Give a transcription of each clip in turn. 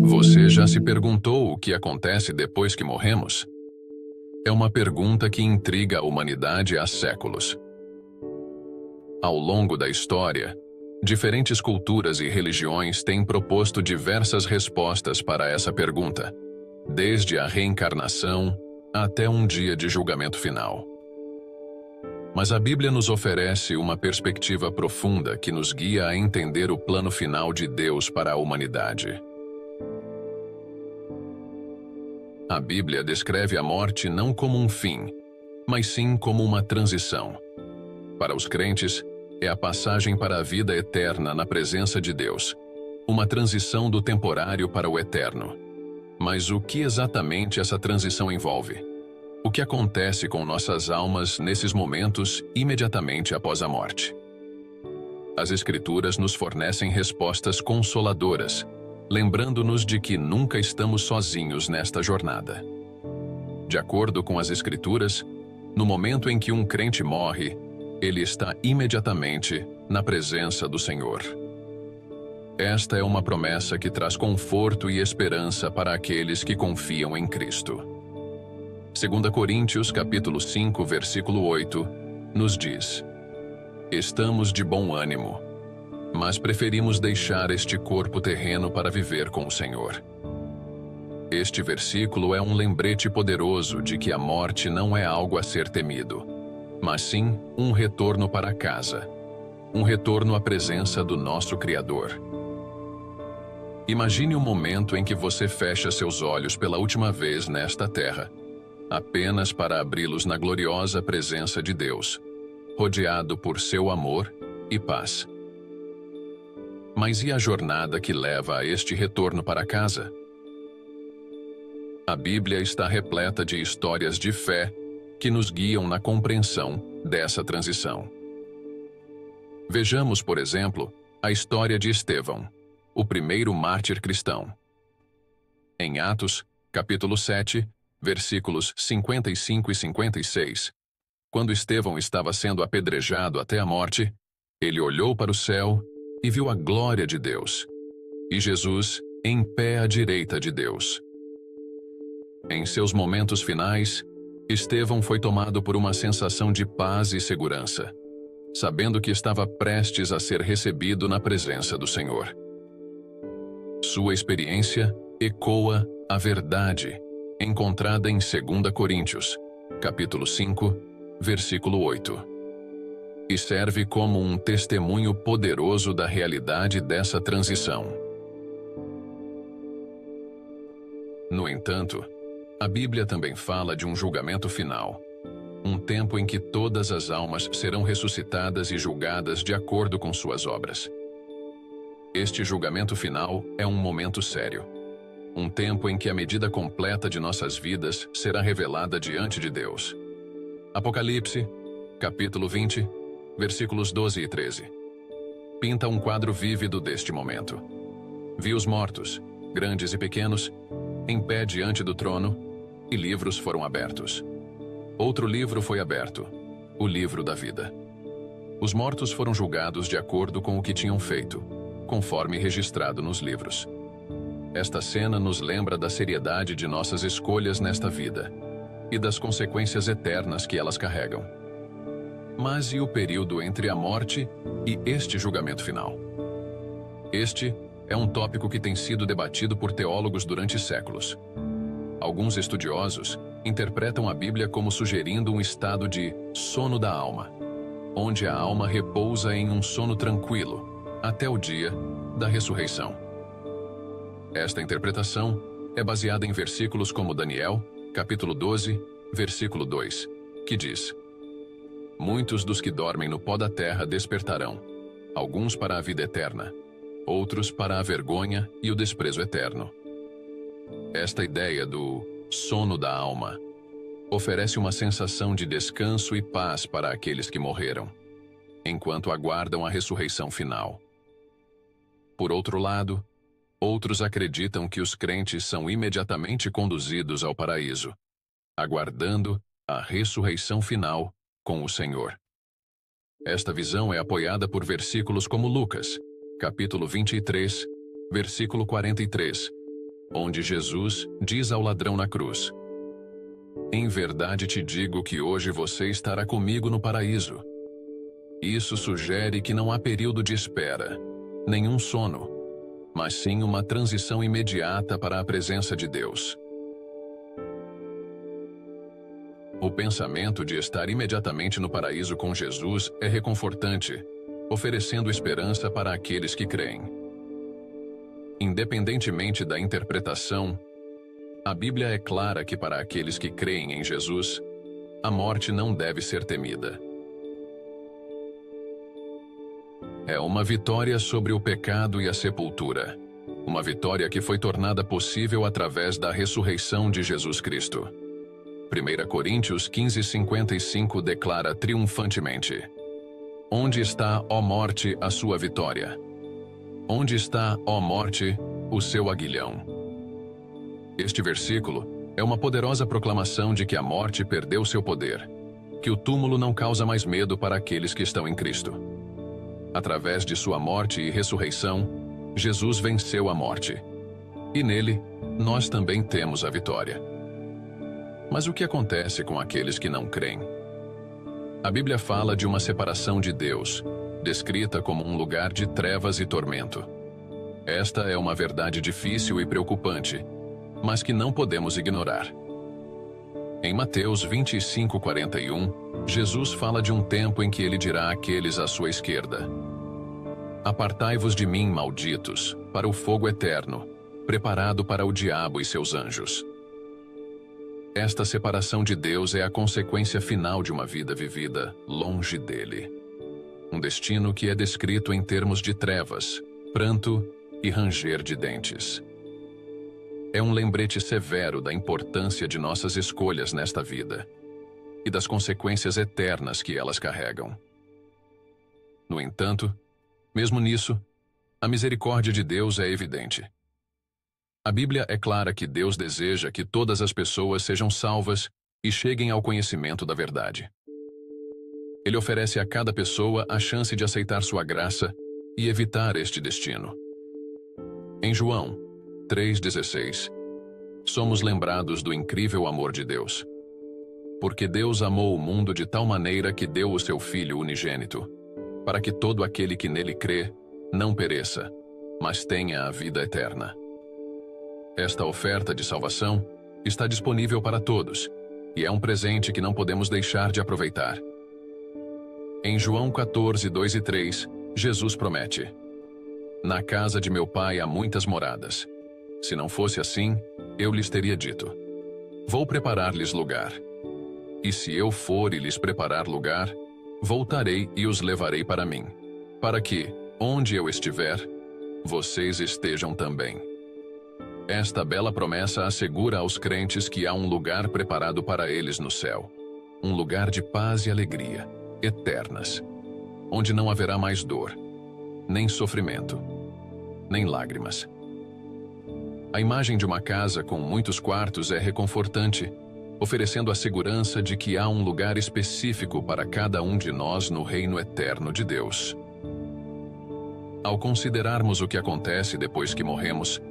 Você já se perguntou o que acontece depois que morremos? É uma pergunta que intriga a humanidade há séculos. Ao longo da história, diferentes culturas e religiões têm proposto diversas respostas para essa pergunta, desde a reencarnação até um dia de julgamento final. Mas a Bíblia nos oferece uma perspectiva profunda que nos guia a entender o plano final de Deus para a humanidade. A Bíblia descreve a morte não como um fim, mas sim como uma transição. Para os crentes, é a passagem para a vida eterna na presença de Deus, uma transição do temporário para o eterno. Mas o que exatamente essa transição envolve? O que acontece com nossas almas nesses momentos imediatamente após a morte? As Escrituras nos fornecem respostas consoladoras, lembrando-nos de que nunca estamos sozinhos nesta jornada. De acordo com as Escrituras, no momento em que um crente morre, ele está imediatamente na presença do Senhor. Esta é uma promessa que traz conforto e esperança para aqueles que confiam em Cristo. 2 Coríntios, capítulo 5, versículo 8, nos diz: Estamos de bom ânimo, mas preferimos deixar este corpo terreno para viver com o Senhor. Este versículo é um lembrete poderoso de que a morte não é algo a ser temido, mas sim um retorno para casa, um retorno à presença do nosso Criador. Imagine o momento em que você fecha seus olhos pela última vez nesta terra, apenas para abri-los na gloriosa presença de Deus, rodeado por seu amor e paz. Mas e a jornada que leva a este retorno para casa? A Bíblia está repleta de histórias de fé que nos guiam na compreensão dessa transição. Vejamos, por exemplo, a história de Estevão, o primeiro mártir cristão. Em Atos, capítulo 7, versículos 55 e 56, quando Estevão estava sendo apedrejado até a morte, ele olhou para o céu e viu a glória de Deus, e Jesus em pé à direita de Deus. Em seus momentos finais, Estevão foi tomado por uma sensação de paz e segurança, sabendo que estava prestes a ser recebido na presença do Senhor. Sua experiência ecoa a verdade encontrada em 2 Coríntios, capítulo 5, versículo 8. E serve como um testemunho poderoso da realidade dessa transição. No entanto, a Bíblia também fala de um julgamento final, um tempo em que todas as almas serão ressuscitadas e julgadas de acordo com suas obras. Este julgamento final é um momento sério, um tempo em que a medida completa de nossas vidas será revelada diante de Deus. Apocalipse, capítulo 20, versículos 12 e 13. Pinta um quadro vívido deste momento. Vi os mortos, grandes e pequenos, em pé diante do trono, e livros foram abertos. Outro livro foi aberto, o livro da vida. Os mortos foram julgados de acordo com o que tinham feito, conforme registrado nos livros. Esta cena nos lembra da seriedade de nossas escolhas nesta vida e das consequências eternas que elas carregam. Mas e o período entre a morte e este julgamento final? Este é um tópico que tem sido debatido por teólogos durante séculos. Alguns estudiosos interpretam a Bíblia como sugerindo um estado de sono da alma, onde a alma repousa em um sono tranquilo até o dia da ressurreição. Esta interpretação é baseada em versículos como Daniel, capítulo 12, versículo 2, que diz: Muitos dos que dormem no pó da terra despertarão, alguns para a vida eterna, outros para a vergonha e o desprezo eterno. Esta ideia do sono da alma oferece uma sensação de descanso e paz para aqueles que morreram, enquanto aguardam a ressurreição final. Por outro lado, outros acreditam que os crentes são imediatamente conduzidos ao paraíso, aguardando a ressurreição final com o Senhor. Esta visão é apoiada por versículos como Lucas, capítulo 23, versículo 43, onde Jesus diz ao ladrão na cruz: Em verdade te digo que hoje você estará comigo no paraíso. Isso sugere que não há período de espera, nenhum sono, mas sim uma transição imediata para a presença de Deus. O pensamento de estar imediatamente no paraíso com Jesus é reconfortante, oferecendo esperança para aqueles que creem. Independentemente da interpretação, a Bíblia é clara que para aqueles que creem em Jesus, a morte não deve ser temida. É uma vitória sobre o pecado e a sepultura, uma vitória que foi tornada possível através da ressurreição de Jesus Cristo. 1 Coríntios 15:55 declara triunfantemente: Onde está, ó morte, a sua vitória? Onde está, ó morte, o seu aguilhão? Este versículo é uma poderosa proclamação de que a morte perdeu seu poder, que o túmulo não causa mais medo para aqueles que estão em Cristo. Através de sua morte e ressurreição, Jesus venceu a morte. E nele, nós também temos a vitória. Mas o que acontece com aqueles que não creem? A Bíblia fala de uma separação de Deus, descrita como um lugar de trevas e tormento. Esta é uma verdade difícil e preocupante, mas que não podemos ignorar. Em Mateus 25:41, Jesus fala de um tempo em que ele dirá àqueles à sua esquerda: Apartai-vos de mim, malditos, para o fogo eterno, preparado para o diabo e seus anjos. Esta separação de Deus é a consequência final de uma vida vivida longe dele. Um destino que é descrito em termos de trevas, pranto e ranger de dentes. É um lembrete severo da importância de nossas escolhas nesta vida e das consequências eternas que elas carregam. No entanto, mesmo nisso, a misericórdia de Deus é evidente. A Bíblia é clara que Deus deseja que todas as pessoas sejam salvas e cheguem ao conhecimento da verdade. Ele oferece a cada pessoa a chance de aceitar sua graça e evitar este destino. Em João 3,16, somos lembrados do incrível amor de Deus. Porque Deus amou o mundo de tal maneira que deu o seu Filho unigênito, para que todo aquele que nele crê não pereça, mas tenha a vida eterna. Esta oferta de salvação está disponível para todos, e é um presente que não podemos deixar de aproveitar. Em João 14:2 e 3, Jesus promete: Na casa de meu Pai há muitas moradas. Se não fosse assim, eu lhes teria dito: Vou preparar-lhes lugar. E se eu for e lhes preparar lugar, voltarei e os levarei para mim, para que, onde eu estiver, vocês estejam também. Esta bela promessa assegura aos crentes que há um lugar preparado para eles no céu, um lugar de paz e alegria, eternas, onde não haverá mais dor, nem sofrimento, nem lágrimas. A imagem de uma casa com muitos quartos é reconfortante, oferecendo a segurança de que há um lugar específico para cada um de nós no reino eterno de Deus. Ao considerarmos o que acontece depois que morremos,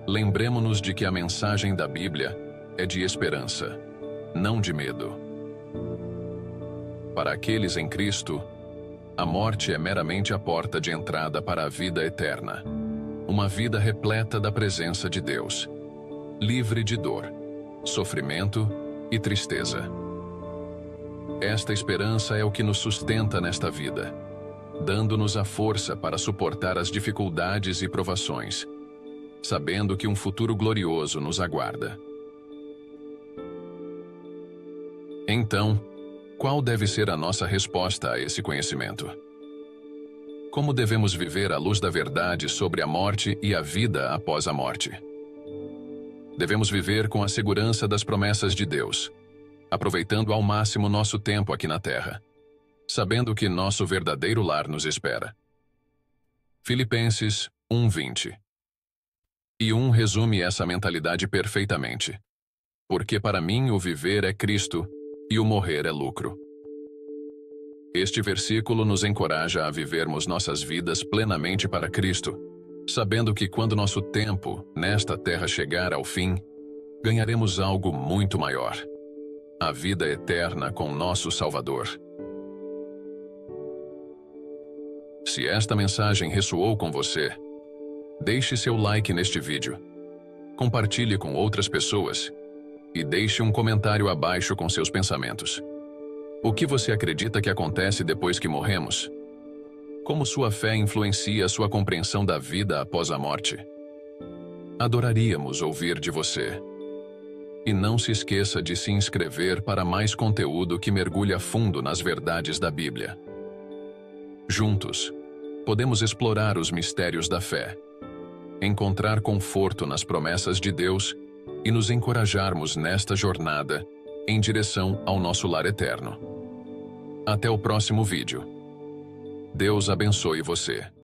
lembremo-nos de que a mensagem da Bíblia é de esperança, não de medo. Para aqueles em Cristo, a morte é meramente a porta de entrada para a vida eterna, uma vida repleta da presença de Deus, livre de dor, sofrimento e tristeza. Esta esperança é o que nos sustenta nesta vida, dando-nos a força para suportar as dificuldades e provações, sabendo que um futuro glorioso nos aguarda. Então, qual deve ser a nossa resposta a esse conhecimento? Como devemos viver à luz da verdade sobre a morte e a vida após a morte? Devemos viver com a segurança das promessas de Deus, aproveitando ao máximo nosso tempo aqui na Terra, sabendo que nosso verdadeiro lar nos espera. Filipenses 1:20. E resume essa mentalidade perfeitamente. Porque para mim o viver é Cristo e o morrer é lucro. Este versículo nos encoraja a vivermos nossas vidas plenamente para Cristo, sabendo que quando nosso tempo nesta terra chegar ao fim, ganharemos algo muito maior: a vida eterna com nosso Salvador. Se esta mensagem ressoou com você, deixe seu like neste vídeo, compartilhe com outras pessoas e deixe um comentário abaixo com seus pensamentos. O que você acredita que acontece depois que morremos? Como sua fé influencia a sua compreensão da vida após a morte? Adoraríamos ouvir de você. E não se esqueça de se inscrever para mais conteúdo que mergulha fundo nas verdades da Bíblia. Juntos, podemos explorar os mistérios da fé, encontrar conforto nas promessas de Deus e nos encorajarmos nesta jornada em direção ao nosso lar eterno. Até o próximo vídeo. Deus abençoe você.